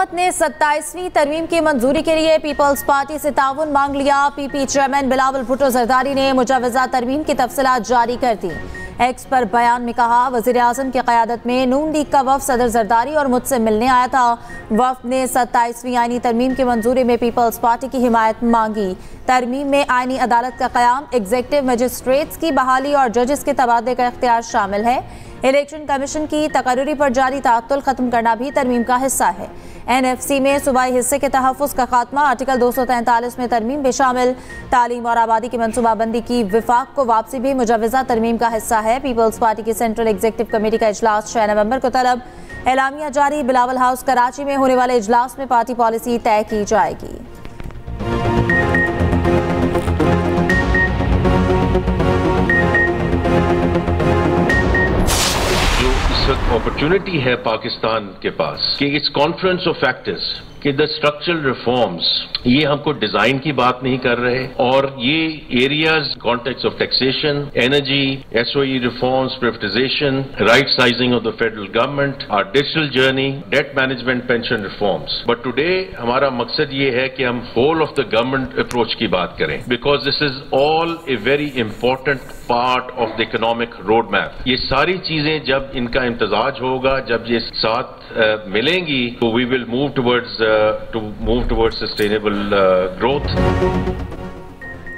हुकूमत ने 27वीं तरमीम की मंजूरी के लिए पीपल्स पार्टी से ताउन मांग लिया। पीपी चेयरमैन बिलावल भुट्टो जरदारी ने मुजवजा तरमीम की तफसीलात जारी कर दी। एक्स पर बयान में कहा, वज़ीर आज़म की क़यादत में नून लीग का वफ़द सदर जरदारी और मुझसे मिलने आया था। वफ़द ने 27वीं आईनी तरमीम की मंजूरी में पीपल्स पार्टी की हिमायत मांगी। तरमीम में आईनी अदालत का क़याम, एग्जीक्यूटिव मजिस्ट्रेट्स की बहाली और जजेस के तबादले का इख्तियार शामिल है। इलेक्शन कमीशन की तकर्री पर जारी ताअत्तुल खत्म करना भी तरमीम का हिस्सा है। NFC में सूबाई हिस्से के तहफ़्फ़ुज़ का खात्मा, आर्टिकल 243 में तरमीम भी शामिल। तालीम और आबादी की मनसूबाबंदी की विफाक को वापसी भी मुजवजा तरमीम का हिस्सा है। पीपल्स पार्टी की सेंट्रल एग्जीक्यूटिव कमेटी का इजलास 6 नवंबर को तलब। एलामिया जारी, बिलावल हाउस कराची में होने वाले इजलास में पार्टी पॉलिसी तय की जाएगी। अपॉर्चुनिटी है पाकिस्तान के पास कि इट्स कॉन्फ्रेंस ऑफ फैक्टर्स कि द स्ट्रक्चरल रिफॉर्म्स, ये हमको डिजाइन की बात नहीं कर रहे, और ये areas context of taxation, energy, SOE reforms, privatization, right sizing of the federal government, our digital journey, debt management, pension reforms. But today हमारा मकसद ये है कि हम whole of the government approach की बात करें, because this is all a very important part of the economic road map. ये सारी चीजें जब इनका इम्तजाज होगा, जब ये साथ मिलेंगी, तो we will move towards sustainable growth.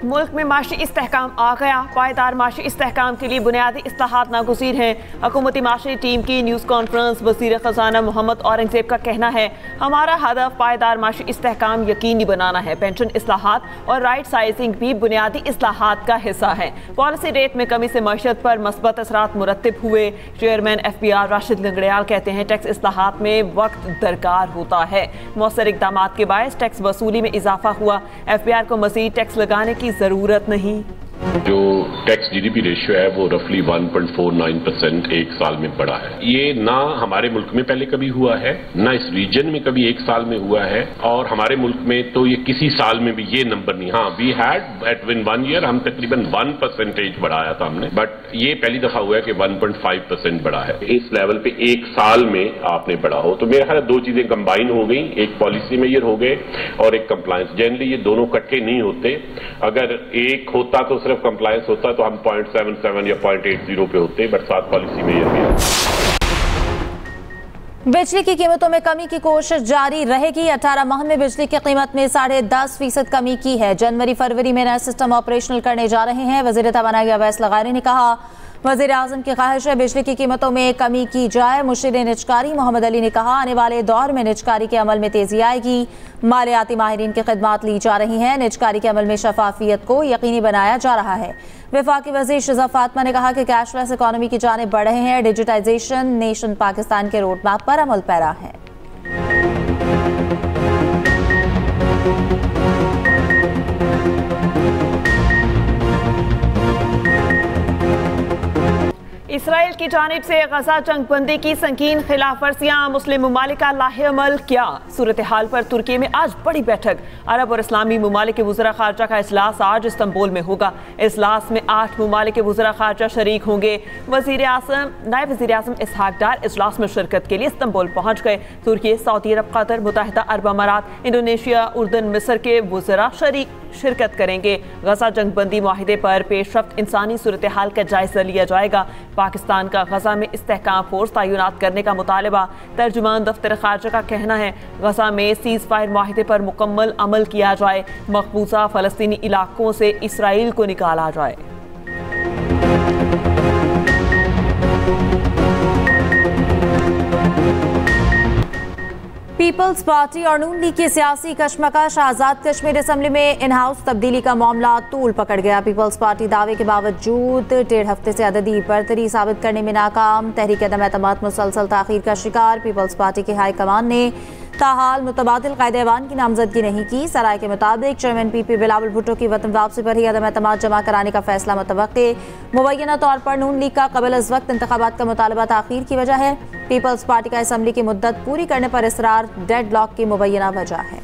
मुल्क में माशी इस्तेहकाम आ गया। पायदार माशी इस्तेहकाम के लिए बुनियादी इस्लाहात नागुज़ीर हैं। हुकूमती माशी टीम की न्यूज़ कॉन्फ्रेंस, वज़ीर ख़ज़ाना मोहम्मद औरंगज़ेब का कहना है, हमारा हदफ पायदार माशी इस्तेहकाम यकीनी बनाना है। पेंशन इस्लाहात और राइट साइजिंग भी बुनियादी इस्लाहात का हिस्सा है। पॉलिसी रेट में कमी से मईशत पर मस्बत असरात मुरत्तिब हुए। चेयरमैन FPR राशिद लंगड़ियाल कहते हैं, टैक्स इस्लाहात में वक्त दरकार होता है। मौसर इक़दाम के बायस टैक्स वसूली में इजाफा हुआ। FPR को मज़ीद टैक्स लगाने की जरूरत नहीं। जो टैक्स GDP रेशियो है वो रफली 1.49% एक साल में बढ़ा है। ये ना हमारे मुल्क में पहले कभी हुआ है, ना इस रीजन में कभी एक साल में हुआ है, और हमारे मुल्क में तो ये किसी साल में भी ये नंबर नहीं। हाँ, we had eight win 1 year हम तकरीबन 1% बढ़ाया था हमने, बट ये पहली दफा हुआ है कि 1.5% बढ़ा है। इस लेवल पे एक साल में आपने बढ़ा हो, तो मेरे ख्याल दो चीजें कंबाइन हो गई, एक पॉलिसी मेजर हो गए और एक कंप्लायंस। जनरली ये दोनों इकट्ठे नहीं होते। अगर एक होता तो सिर्फ कंप्लायंस होता तो हम 0.77 या 0.80 पे होते, बट साथ पॉलिसी में ये भी है। बिजली की कीमतों में कमी की कोशिश जारी रहेगी। 18 माह में बिजली की कीमत में 10.5% कमी की है। जनवरी फरवरी में नए सिस्टम ऑपरेशनल करने जा रहे हैं। वज़ीर तवानाई अवैस लगारी ने कहा, वज़ीर आज़म की ख्वाहिश है बिजली की कीमतों में कमी की जाए। मुशीर निजकारी मोहम्मद अली ने कहा, आने वाले दौर में निजकारी के अमल में तेजी आएगी। मालियाती माहिरीन की खिदमात ली जा रही हैं। निजकारी के अमल में शफाफियत को यकीनी बनाया जा रहा है। वफाकी वज़ीर शिज़ा फातिमा ने कहा कि कैशलेस इकॉनमी की जानिब बढ़ रहे हैं। डिजिटाइजेशन नेशन पाकिस्तान के रोड मैप पर अमल पैरा है। इसराइल की जानिब से गजा जंग बंदी की संगीन खिलाफ वर्जियां, मुस्लिम ममालिक का लाहेअमल क्या? सूरत हाल पर तुर्की में आज बड़ी बैठक। अरब और इस्लामी ममालिक के वज़ीर ख़ारजा का इजलास आज इस्तांबुल में होगा। इजलास में 8 ममालिक के वज़ीर ख़ारजा शरीक होंगे। नायब वज़ीर आज़म इसहाक डार इजलास में शिरकत के लिए इस्तांबुल पहुँच गए। तुर्की, सऊदी अरब, कतर, मुत्तहिदा अरब अमारात, इंडोनेशिया, उर्दन, मिस्र के वज़ीरा शिरकत करेंगे। गजा जंग बंदी मुआहिदे पर पेशरफ्त, इंसानी सूरत हाल का जायजा लिया जाएगा। पाकिस्तान का गजा में इस्तेहकाम फोर्स तैनात करने का मुतालबा। तर्जुमान दफ्तर खारजा का कहना है, गजा में सीज फायर मुआहिदे पर मुकम्मल अमल किया जाए। मकबूजा फ़लस्तीनी इलाकों से इसराइल को निकाला जाए। पीपल्स पार्टी और नून लीग की सियासी कशमकश। आज़ाद कश्मीर असम्बली में इन हाउस तब्दीली का मामला तूल पकड़ गया। पीपल्स पार्टी दावे के बावजूद 1.5 हफ्ते से अददी बरतरी साबित करने में नाकाम। तहरीक अदम एतमाद मुसलसल ताखीर का शिकार। पीपल्स पार्टी के हाईकमान ने ताहाल मुतबादिल कायदे-ए-वान की नामजदगी नहीं की। सराय के मुताबिक चेयरमैन PP बिलावल भुट्टो की वतन वापसी पर ही अदम एतमाद जमा कराने का फैसला मुतवक्के। मुबैना तौर पर नून लीग का कबल अज वक्त इंतखाबात का मुतालबा ताखीर की वजह है। पीपल्स पार्टी का असम्बली की मुद्दत पूरी करने पर इसरार डेड लॉक की मुबैना वजह है।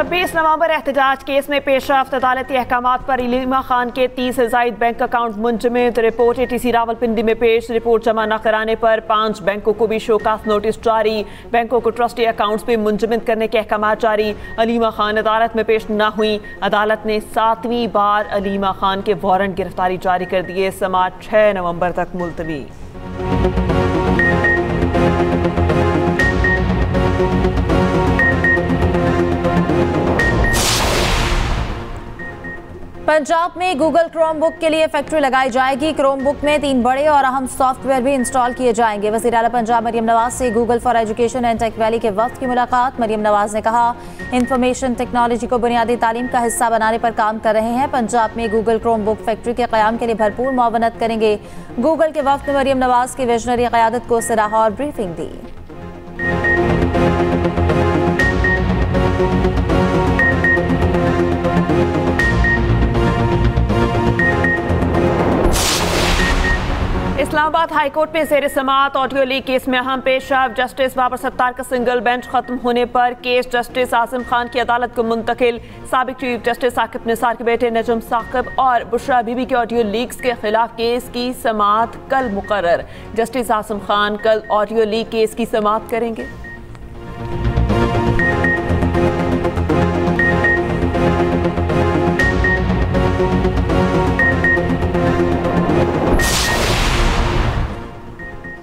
26 नवंबर एहतजाज केस में पेशरफ्त अदालती अहकामात पर इलीमा खान के 30 से ज़ायद बैंक अकाउंट मुंजमद। रिपोर्ट ATC रावलपिंडी में पेश। रिपोर्ट जमा न कराने पर 5 बैंकों को भी शोकास नोटिस जारी। बैंकों को ट्रस्टी अकाउंट्स भी मुंजमद करने के अहकामात जारी। अलीमा खान अदालत में पेश न हुई। अदालत ने 7वीं बार अलीमा खान के वारंट गिरफ्तारी जारी कर दिए। समाअत 6 नवंबर तक मुलतवी। पंजाब में गूगल क्रोमबुक के लिए फैक्ट्री लगाई जाएगी। क्रोमबुक में 3 बड़े और अहम सॉफ्टवेयर भी इंस्टॉल किए जाएंगे। वज़ीर आला पंजाब मरियम नवाज से Google for education and tech valley के वक्त की मुलाकात। मरियम नवाज ने कहा, इंफॉर्मेशन टेक्नोलॉजी को बुनियादी तालीम का हिस्सा बनाने पर काम कर रहे हैं। पंजाब में गूगल क्रोमबुक फैक्ट्री के क़याम के लिए भरपूर मुआवनत करेंगे। गूगल के वक्त में मरियम नवाज की विजनरी क़यादत को सराहा और ब्रीफिंग दी। इस्लामाबाद हाईकोर्ट में ज़ेर समाअत ऑडियो लीक केस में अहम पेशरफ। जस्टिस बाबर सत्तार का सिंगल बेंच खत्म होने पर केस जस्टिस आसिम खान की अदालत को मुंतकिल। साबिक चीफ जस्टिस साकिब निसार के बेटे नजम साकिब और बुशरा बीबी के ऑडियो लीक्स के खिलाफ केस की समाअत कल मुकर्रर। जस्टिस आसिम खान कल ऑडियो लीक केस की समाअत करेंगे।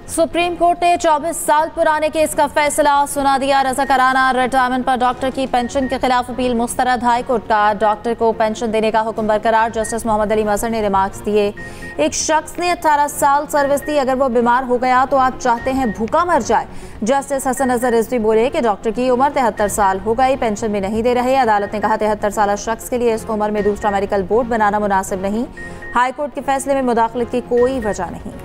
सुप्रीम कोर्ट ने 24 साल पुराने केस का फैसला सुना दिया। रज़ाकाराना रिटायरमेंट पर डॉक्टर की पेंशन के खिलाफ अपील मुस्तरद। हाई कोर्ट का डॉक्टर को पेंशन देने का हुक्म बरकरार। जस्टिस मोहम्मद अली मजहर ने रिमार्क्स दिए, एक शख्स ने 18 साल सर्विस दी, अगर वो बीमार हो गया तो आप चाहते हैं भूखा मर जाए। जस्टिस हसन अजहर रिजवी बोले कि डॉक्टर की उम्र 73 साल हो गई, पेंशन भी नहीं दे रहे। अदालत ने कहा 73 साल शख्स के लिए इस उम्र में दूसरा मेडिकल बोर्ड बनाना मुनासिब नहीं। हाई कोर्ट के फैसले में मुदाखलत की कोई वजह नहीं।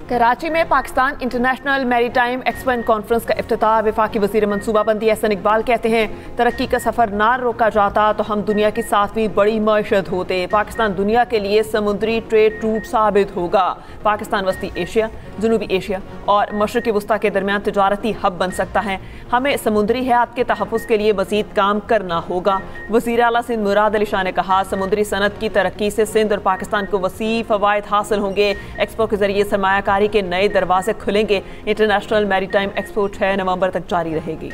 कराची में Pakistan international maritime expo and conference का इफ्तिताह। वफाकी वज़ीर मनसूबाबंदी एहसन इकबाल कहते हैं, तरक्की का सफ़र ना रोका जाता तो हम दुनिया की 7वीं बड़ी मईशत होते। पाकिस्तान दुनिया के लिए समुद्री ट्रेड रूट साबित होगा। पाकिस्तान वस्ती एशिया, जनूबी एशिया और मशरिक़ वस्ता के दरमियान तिजारती हब बन सकता है। हमें समुद्री हयात के तहफ़्फ़ुज़ के लिए मज़ीद काम करना होगा। वज़ीर आला सिंध मुराद अली शाह ने कहा, समुद्री सनत की तरक्की से सिंध और पाकिस्तान को वसी फ़वाइद हासिल होंगे। एक्सपो के जरिए सरमायाकारी के नए दरवाजे खुलेंगे। इंटरनेशनल मैरीटाइम एक्सपो 6 नवंबर तक जारी रहेगी।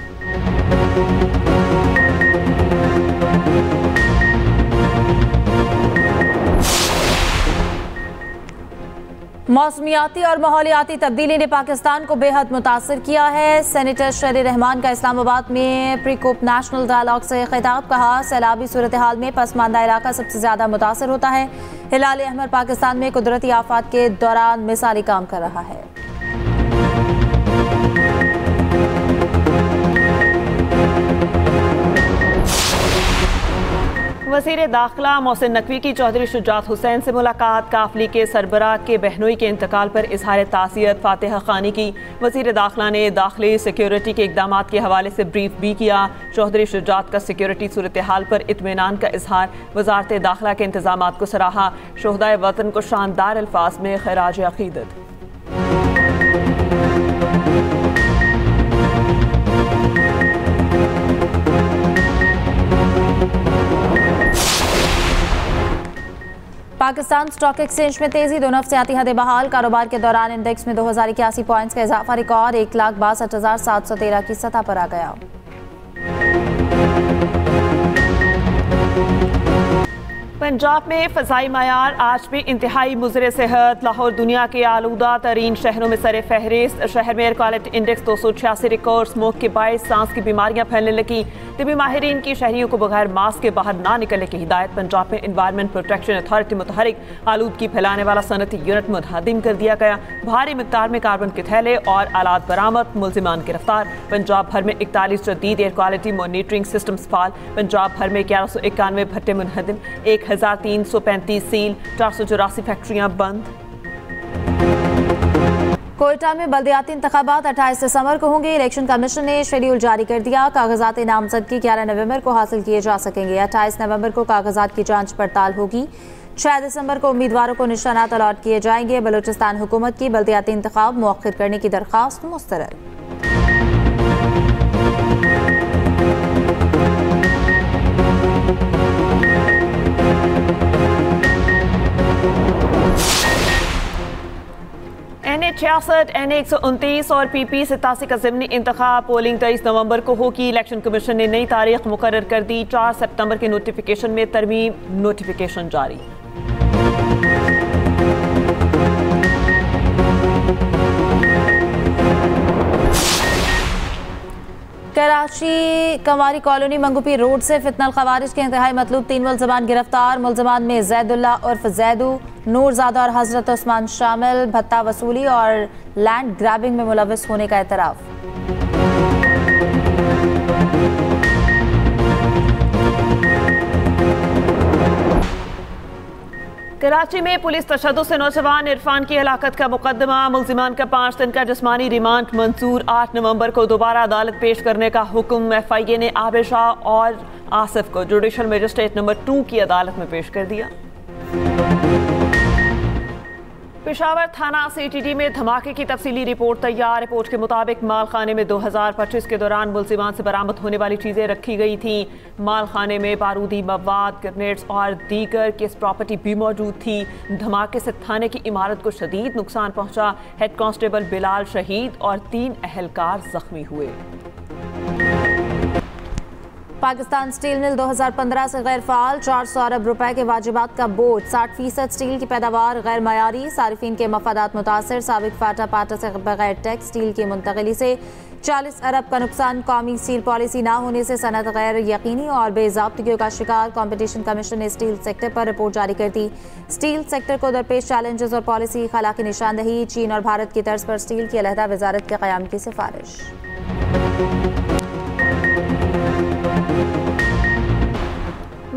मौसमियाती और माहौलियाती तब्दीली ने पाकिस्तान को बेहद मुतासर किया है। सेनेटर शरी रहमान का इस्लामाबाद में प्रीकोप नेशनल डायलॉग से खिताब। कहा, सैलाबी सूरत हाल में पसमानदा इलाका सबसे ज़्यादा मुतासर होता है। हिलाल अहमर पाकिस्तान में कुदरती आफात के दौरान मिसाली काम कर रहा है। वज़ीर दाखिला मोहसिन नकवी की चौधरी शुजात हुसैन से मुलाकात। काफली के सरबराह के बहनोई के इंतकाल पर इजहार ताज़ियत फातिहा खानी की। वज़ीर दाखिला ने दाखिली सिक्योरिटी के इक़दाम के हवाले से ब्रीफ भी किया। चौधरी शुजात का सिक्योरिटी सूरत हाल पर इत्मीनान का इजहार। वज़ारत दाखिला के इंतजाम को सराहा। शोहदाए वतन को शानदार अल्फाज में खिराज अक़ीदत। पाकिस्तान स्टॉक एक्सचेंज में तेजी। 2 नफ्सियाती हदें बहाल। कारोबार के दौरान इंडेक्स में 2081 पॉइंट्स का इजाफा रिकॉर्ड 1,62,713 की सतह पर आ गया। पंजाब में फ़ज़ाई मयार आज भी इंतहाई मुज़र सेहत। लाहौर दुनिया के आलूदा तरीन शहरों में सर फहरिस्त। शहर में air quality index 286 record. Smoke के बायस सांस की बीमारियां फैलने लगी। तिबी माहिरीन की शहरियों को बगैर मास्क के बाहर ना निकलने की हिदायत। पंजाब में इन्वायरमेंट प्रोटेक्शन अथॉरिटी मुतहरिक। आलूदगी फैलाने वाला सनती यूनिट मुनहदिम कर दिया गया। भारी मिकदार में कार्बन के थैले और आलात बरामद। मुलजिमान गिरफ्तार। पंजाब भर में 41 जदीद एयर क्वालिटी मॉनिटरिंग सिस्टम्स फाल। पंजाब भर में 1191 भट्टे मुनहदिम। 1335 सील। 484 फैक्ट्रियां बंद। कोयटा में बल्दियाती इंतखाबात 28 दिसंबर को होंगे। इलेक्शन कमीशन ने शेड्यूल जारी कर दिया। कागजात नामजदगी 11 नवंबर को हासिल किए जा सकेंगे। 28 नवंबर को कागजात की जांच पड़ताल होगी। 6 दिसंबर को उम्मीदवारों को निशानात अलॉट किए जाएंगे। बलूचिस्तान हुकूमत की बल्दियाती इंतखाब मुअख्खर करने की दरख्वास्त मुस्तरद। NA66, NA129 और PP 87 का ज़िमनी इंतखाब पोलिंग 23 नवंबर को होगी। इलेक्शन कमीशन ने नई तारीख मुकर्रर कर दी। 4 सितंबर के नोटिफिकेशन में तरमीम, नोटिफिकेशन जारी। कराची कंवारी कॉलोनी मंगूपी रोड से फितनल खवारिज के इंतहाई मतलूब 3 मुलजमान गिरफ्तार। मुलजमान में जैदुल्ला उर्फ जैदू, नूरजादा और हजरत उस्मान शामिल। भत्ता वसूली और लैंड ग्रैबिंग में मुलविस होने का एतराफ। कराची में पुलिस तशद्दुद से नौजवान इरफान की हलाकत का मुकदमा। मुलजिमान का 5 दिन का जिस्मानी रिमांड मंजूर। 8 नवंबर को दोबारा अदालत पेश करने का हुक्म। FIA ने आबिद शाह और आसिफ को जुडिशल मजिस्ट्रेट नंबर 2 की अदालत में पेश कर दिया। पेशावर थाना CTD में धमाके की तफसीली रिपोर्ट तैयार। रिपोर्ट के मुताबिक मालखाने में 2025 के दौरान मुलजिमान से बरामद होने वाली चीजें रखी गई थी। मालखाने में बारूदी मवाद, ग्रेनेड्स और दीगर केस प्रॉपर्टी भी मौजूद थी। धमाके से थाने की इमारत को शदीद नुकसान पहुंचा। हेड कांस्टेबल बिलाल शहीद और 3 अहलकार जख्मी हुए। पाकिस्तान स्टील मिल 2015 से गैर फाल। 400 अरब रुपए के वाजिबात का बोझ। 60% स्टील की पैदावार गैर मयारी। सारिफीन के मफादात मुतासर। साबिक फाटा पाटा से बगैर टैक्स स्टील की मुंतकली से 40 अरब का नुकसान। कौमी स्टील पॉलिसी ना होने से सनत गैर यकीनी और बेज़ाब्तिगियों का शिकार। कॉम्पिटिशन कमीशन ने स्टील सेक्टर पर रिपोर्ट जारी कर दी। स्टील सेक्टर को दरपेश चैलेंजेस और पॉलिसी खला की निशानदही। चीन और भारत की तर्ज पर स्टील की अलहदा वजारत के क़याम की सिफारिश।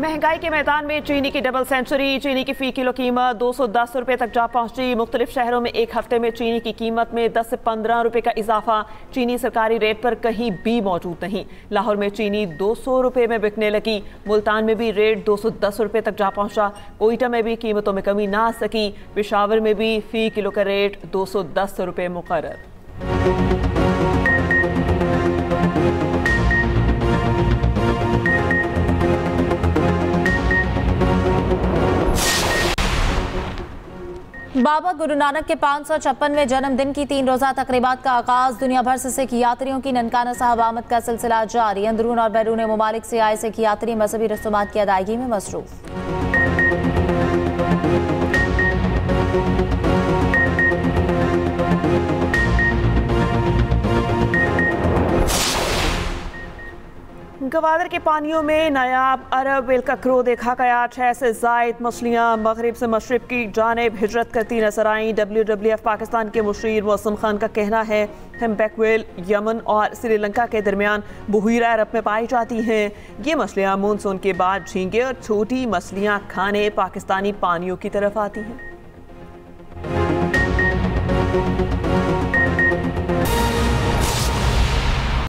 महंगाई के मैदान में चीनी की डबल सेंचुरी। चीनी की फी किलो कीमत 210 रुपये तक जा पहुंची। मुख्तलिफ शहरों में एक हफ्ते में चीनी की कीमत में 10 से 15 रुपये का इजाफा। चीनी सरकारी रेट पर कहीं भी मौजूद नहीं। लाहौर में चीनी 200 रुपये में बिकने लगी। मुल्तान में भी रेट 210 रुपये तक जा पहुंचा। कोयटा में भी कीमतों में कमी ना आ सकी। पेशावर में भी फी किलो का रेट 210 रुपये मुकर्रर। बाबा गुरु नानक के 556वें जन्मदिन की 3 रोज़ा तकरीबात का आगाज। दुनिया भर से सिख यात्रियों की ननकाना साहब आमद का सिलसिला जारी। अंदरून और बैरून मुमालिक से आए सिख यात्री मजहबी रसूमात की अदायगी में मसरूफ। गवादर के पानियों में नायाब अरब वेलकाक्रो देखा गया। 6 से ज़ायद मछलियाँ मगरिब से मशरिक की जानिब हिजरत करती नजर आईं। WWF पाकिस्तान के मुशीर मौसम खान का कहना है हम्पबैक व्हेल यमन और श्रीलंका के दरमियान बहीरा अरब में पाई जाती हैं। ये मछलियाँ मानसून के बाद झींगे और छोटी मछलियाँ खाने पाकिस्तानी पानियों की तरफ आती हैं।